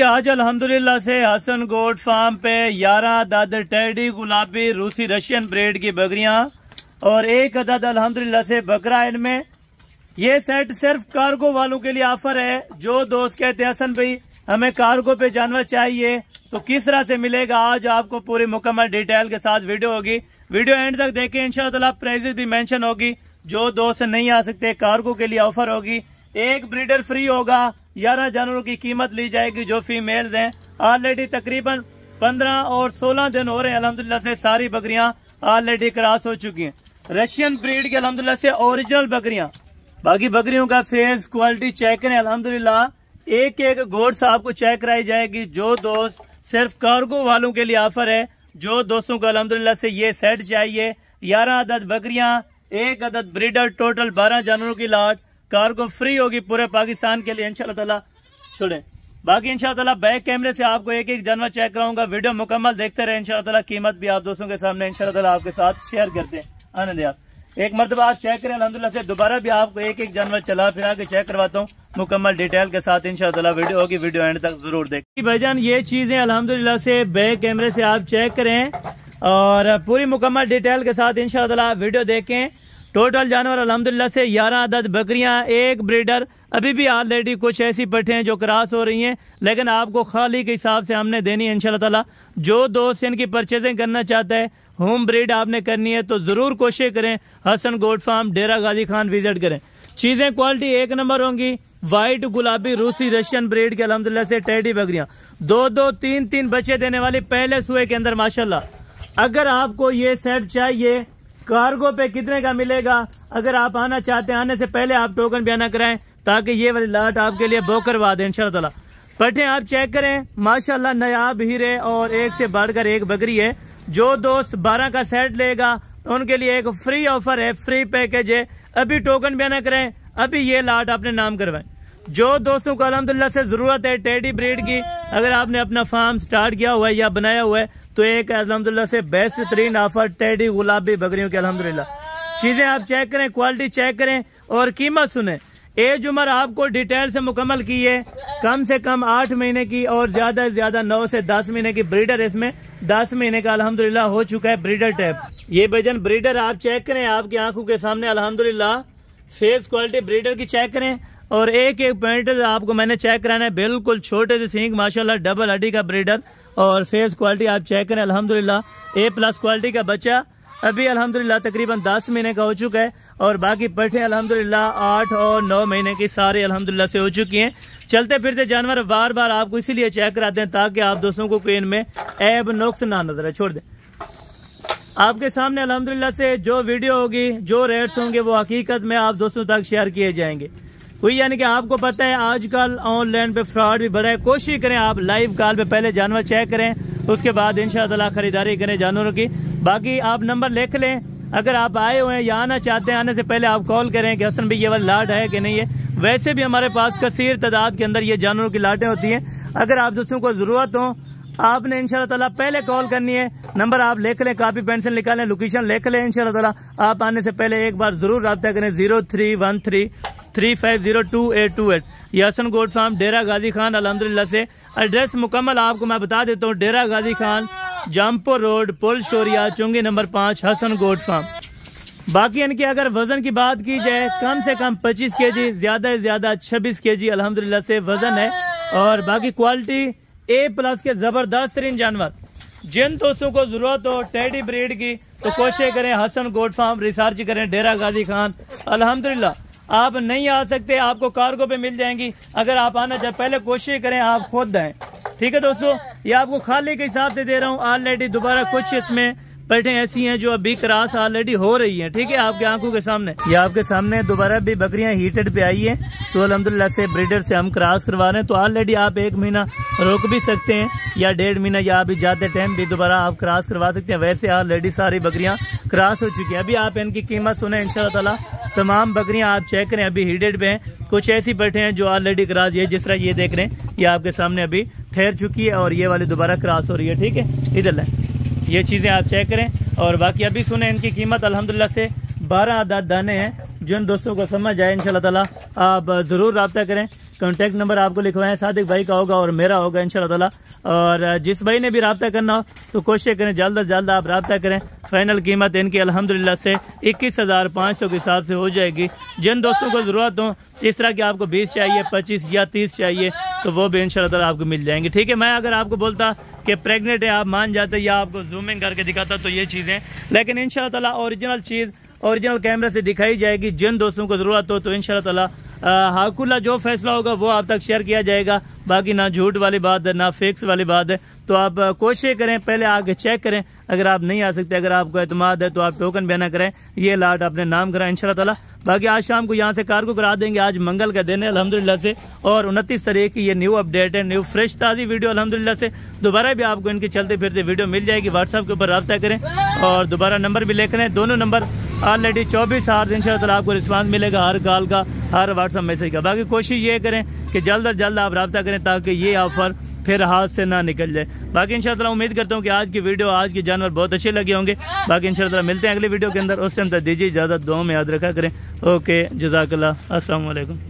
आज अल्हम्दुलिल्लाह से हसन गोट फार्म पे 11 अदद टेडी गुलाबी रूसी रशियन ब्रीड की बकरियां और 1 अदद अल्हम्दुलिल्लाह से बकरा। इनमें ये सेट सिर्फ कार्गो वालों के लिए ऑफर है। जो दोस्त कहते हैं हसन भाई हमें कार्गो पे जानवर चाहिए तो किस तरह से मिलेगा, आज आपको पूरी मुकम्मल डिटेल के साथ वीडियो होगी। वीडियो एंड तक देखें, इंशाअल्लाह ताला प्राइजेस भी मेंशन होगी। जो दोस्त नहीं आ सकते कार्गो के लिए ऑफर होगी। एक ब्रीडर फ्री होगा, 11 जानवरों की कीमत ली जाएगी जो फीमेल्स हैं। ऑलरेडी तकरीबन 15 और 16 दिन हो रहे हैं अल्हम्दुलिल्लाह से सारी बकरियां ऑलरेडी क्रॉस हो चुकी हैं। रशियन ब्रीड के अल्हम्दुलिल्लाह से ओरिजिनल बकरियां। बाकी बकरियों का फेस क्वालिटी चेक करें अल्हम्दुलिल्लाह, एक एक गोड्स आपको चेक कराई जाएगी। जो दोस्त सिर्फ कार्गो वालों के लिए ऑफर है, जो दोस्तों को अल्हम्दुलिल्लाह से ये सेट चाहिए 11 अदद बकरियां 1 अदद ब्रीडर, टोटल 12 जानवरों की लाट कार्गो फ्री होगी पूरे पाकिस्तान के लिए इंशाल्लाह ताला। छोड़े बाकी इंशाल्लाह ताला बैक कैमरे से आपको एक एक जानवर चेक कराऊंगा। वीडियो मुकम्मल देखते रहे इंशाल्लाह ताला। कीमत भी आप दोस्तों के सामने इंशाल्लाह ताला आपके साथ शेयर करते हैं। आनंद आप एक मरतबा आप चेक करें अल्हम्दुलिल्लाह से। दोबारा भी आपको एक एक जानवर चला फिरा के चेक करवाता हूँ मुकम्मल डिटेल के साथ इंशाल्लाह ताला। वीडियो होगी, वीडियो एंड तक जरूर देखें। भाईजान ये चीजें अल्हम्दुलिल्लाह से बैक कैमरे से आप चेक करें और पूरी मुकम्मल डिटेल के साथ इंशाल्लाह ताला वीडियो देखें। टोटल जानवर अल्हम्दुलिल्लाह से 11 अदद बकरियां, 1 ब्रीडर। अभी भी ऑलरेडी कुछ ऐसी पट्टे हैं जो क्रॉस हो रही हैं, लेकिन आपको खाली के हिसाब से हमने देनी है इंशाल्लाह ताला। जो दोस्त इनकी परचेजिंग करना चाहता है, होम ब्रीड आपने करनी है तो जरूर कोशिश करें हसन गोट फार्म डेरा गाजी खान विजिट करें। चीजें क्वालिटी एक नंबर होंगी। व्हाइट गुलाबी रूसी रशियन ब्रीड के अल्हम्दुलिल्लाह से टेडी बकरियां 2-2 3-3 बच्चे देने वाली पहले सुए के अंदर माशाल्लाह। अगर आपको ये सेट चाहिए कार्गो पे कितने का मिलेगा, अगर आप आना चाहते हैं आने से पहले आप टोकन बयाना कराएं ताकि ये वाली लाट आपके लिए बुक करवा दें इंशाल्लाह ताला। पट्टे आप चेक करें माशाल्लाह, नायाब हीरे और एक से बढ़कर एक बकरी है। जो दोस्त 12 का सेट लेगा उनके लिए एक फ्री ऑफर है, फ्री पैकेज है। अभी टोकन बयाना करें, अभी ये लाट अपने नाम करवाएं। जो दोस्तों को अल्हम्दुलिल्लाह से जरूरत है टेडी ब्रीड की, अगर आपने अपना फार्म स्टार्ट किया हुआ है या बनाया हुआ है तो एक अल्हम्दुलिल्लाह से बेहतरीन ऑफर टेडी गुलाबी बकरियों के अल्हम्दुलिल्लाह। चीजें आप चेक करें, क्वालिटी चेक करें और कीमत सुने। एज उम्र आपको डिटेल से मुकम्मल की है, कम से कम 8 महीने की और ज्यादा से ज्यादा 9 से 10 महीने की ब्रीडर। इसमें 10 महीने का अल्हम्दुलिल्लाह हो चुका है ब्रीडर टैप। ये भजन ब्रीडर आप चेक करें आपकी आंखों के सामने अल्हम्दुलिल्लाह। फेस क्वालिटी ब्रीडर की चेक करें और एक एक पॉइंट आपको मैंने चेक कराना है। बिल्कुल छोटे से सींग माशाल्लाह, डबल हड्डी का ब्रीडर और फेस क्वालिटी आप चेक करें अल्हम्दुलिल्लाह। A+ क्वालिटी का बच्चा अभी अल्हम्दुलिल्लाह तकरीबन 10 महीने का हो चुका है और बाकी पट्टे अल्हम्दुलिल्लाह 8 और 9 महीने की सारे अल्हम्दुलिल्लाह से हो चुकी हैं। चलते फिरते जानवर बार बार आपको इसीलिए चेक कराते हैं ताकि आप दोस्तों को कोई इनमें ऐब नुक्स ना नजर आए। छोड़ दें आपके सामने अल्हम्दुलिल्लाह से जो वीडियो होगी, जो रेट्स होंगे वो हकीकत में आप दोस्तों तक शेयर किए जाएंगे। कोई यानी कि आपको पता है आजकल ऑनलाइन पे फ्रॉड भी बढ़ा है। कोशिश करें आप लाइव कॉल पे पहले जानवर चेक करें, उसके बाद इंशाअल्लाह ताला खरीदारी करें जानवरों की। बाकी आप नंबर लिख लें, अगर आप आए हुए हैं या आना चाहते हैं आने से पहले आप कॉल करें कि हसन भाई ये वाला लाट है कि नहीं है। वैसे भी हमारे पास कसीर तादाद के अंदर ये जानवरों की लाटें होती हैं। अगर आप दोस्तों को जरूरत हो आपने इंशाल्लाह ताला पहले कॉल करनी है। नंबर आप लिख लें, कापी पेंसिल निकालें, लोकेशन लिख लें। इंशाल्लाह ताला आप आने से पहले एक बार जरूर रब्ता करें 031335022828। ये हसन गोट फार्म डेरा गाजी खान अल्हम्दुलिल्लाह से। एड्रेस मुकम्मल आपको मैं बता देता हूँ, डेरा गाजी खान, जामपुर रोड, पुल शोरिया, चुंगी नंबर 5, हसन गोट फार्म। बाकी इनके अगर वजन की बात की जाए कम से कम 25 kg, ज्यादा से ज्यादा 26 kg अल्हम्दुलिल्लाह से वजन है। और बाकी क्वालिटी A+ के जबरदस्त तरीन जानवर। जिन दोस्तों को जरूरत हो टेडी ब्रीड की तो कोशिश करें हसन गोट फार्म रिसर्च करें डेरा गाजी खान अल्हम्दुलिल्लाह। आप नहीं आ सकते आपको कार्गो पे मिल जाएंगी। अगर आप आना चाहे पहले कोशिश करें आप खुद आए। ठीक है दोस्तों, ये आपको खाली के हिसाब से दे रहा हूँ। ऑलरेडी दोबारा कुछ इसमें पलटें ऐसी हैं जो अभी क्रॉस ऑलरेडी हो रही हैं। ठीक है, आपकी आंखों के सामने ये आपके सामने दोबारा भी बकरियां हीटेड पे आई हैं तो अल्हम्दुलिल्लाह से ब्रीडर से हम क्रॉस करवा रहे हैं। तो ऑलरेडी आप 1 महीना रोक भी सकते हैं या 1.5 महीना या अभी जाते टाइम भी दोबारा आप क्रॉस करवा सकते हैं। वैसे ऑलरेडी सारी बकरियां क्रॉस हो चुकी हैं। अभी आप इनकी कीमत सुने इंशाल्लाह ताला। तमाम बकरियां आप चेक करें अभी हीटेड पे हैं। कुछ ऐसी पट्टे हैं जो ऑलरेडी क्रॉस, ये जिस तरह ये देख रहे हैं ये आपके सामने अभी ठहर चुकी है और ये वाली दोबारा क्रॉस हो रही है। ठीक है, इधर लाए ये चीजें आप चेक करें। और बाकी अभी सुने इनकी कीमत अल्हम्दुलिल्लाह से 12 अदद दाने हैं जिन दोस्तों को समझ आए इंशाल्लाह ताला आप ज़रूर रब्ता करें। कॉन्टैक्ट नंबर आपको लिखवाएं, सादिक भाई का होगा और मेरा होगा इंशाल्लाह ताला। और जिस भाई ने भी रब्ता करना हो तो कोशिश करें जल्द से जल्द आप रब्ता करें। फाइनल कीमत इनकी अल्हम्दुलिल्लाह से 21,500 के हिसाब से हो जाएगी। जिन दोस्तों को ज़रूरत हो, इस तरह की आपको 20 चाहिए, 25 या 30 चाहिए, तो वो भी इंशाल्लाह ताला आपको मिल जाएंगे। ठीक है, मैं अगर आपको बोलता कि प्रेग्नेंट है आप मान जाते या आपको जूमिंग करके दिखाता तो ये चीज़ें, लेकिन इंशाल्लाह ताला ओरिजिनल चीज़ ओरिजिनल कैमरा से दिखाई जाएगी। जिन दोस्तों को ज़रूरत हो तो इंशाल्लाह ताला हाकुल्ला जो फैसला होगा वो आप तक शेयर किया जाएगा। बाकी ना झूठ वाली बात है ना फिक्स वाली बात है, तो आप कोशिश करें पहले आके चेक करें। अगर आप नहीं आ सकते, अगर आपको एतमाद है तो आप टोकन बयाना करें, ये लाट अपने नाम कराएं इंशाल्लाह ताला। बाकी आज शाम को यहाँ से कार्गो करा देंगे। आज मंगल का दिन है अल्हम्दुलिल्लाह से, और 29 तारीख की ये न्यू अपडेट है, न्यू फ्रेश ताज़ी वीडियो अल्हम्दुलिल्लाह से। दोबारा भी आपको इनकी चलते फिरते वीडियो मिल जाएगी। व्हाट्सएप के ऊपर रब्ता करें और दोबारा नंबर भी लिख लें। दोनों नंबर ऑलरेडी 24 आवर्स इंशाल्लाह ताला आपको रिस्पांस मिलेगा हर कॉल का, हर व्हाट्सएप मैसेज का। बाकी कोशिश ये करें कि जल्द अज जल्द आप रब्ता करें ताकि ये ऑफर फिर हाथ से ना निकल जाए। बाकी इंशाल्लाह उम्मीद करता हूँ कि आज की वीडियो, आज के जानवर बहुत अच्छे लगे होंगे। बाकी इंशाल्लाह मिलते हैं अगले वीडियो के अंदर, उस टाइम तक दीजिए इजाज़त, दुआ में याद रखा करें। ओके, जज़ाकल्लाह, अस्सलाम वालेकुम।